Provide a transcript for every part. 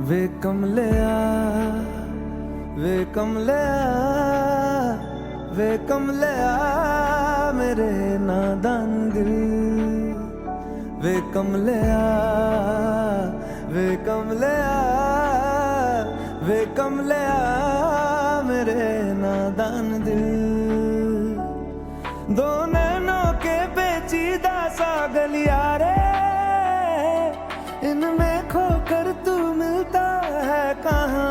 वे कमलिया वे कमलिया वे कमलिया मेरे नादान दिल। वे कमलिया वे कमलिया वे कमलिया मेरे नादान दिल। दो नैनों के पेचीदा सा गलिया रे, इनमें खोकर तू मिलता है कहाँ।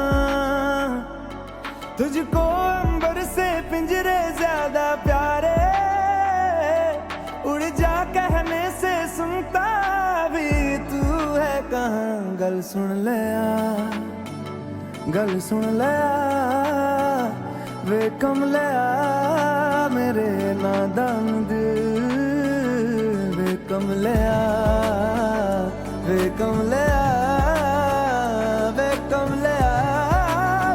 तुझको अंबर से पिंजरे ज्यादा प्यारे, उड़ जा कहने से सुनता भी तू है कहाँ। गल सुन ले आ, गल सुन ले आ, वे कमलिया मेरे नादान दिल। वे कमलिया वे कमलिया वे कमलिया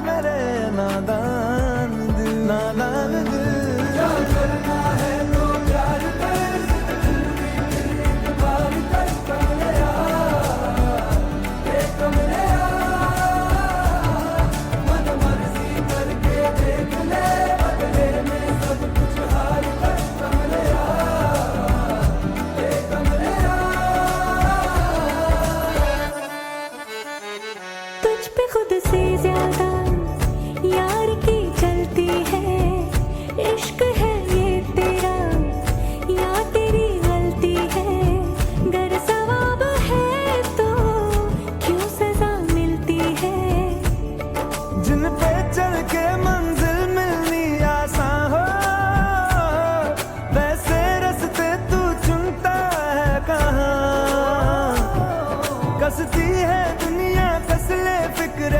मेरे नादान दिल, नादान दिल। क्या करना है तो प्यार कर, बार कर कमलिया वे कमलिया। मन मर्जी करके देख ले, बदले में सब कुछ हार कर कमलिया वे कमलिया। तुझ पे खुद से ज्यादा यार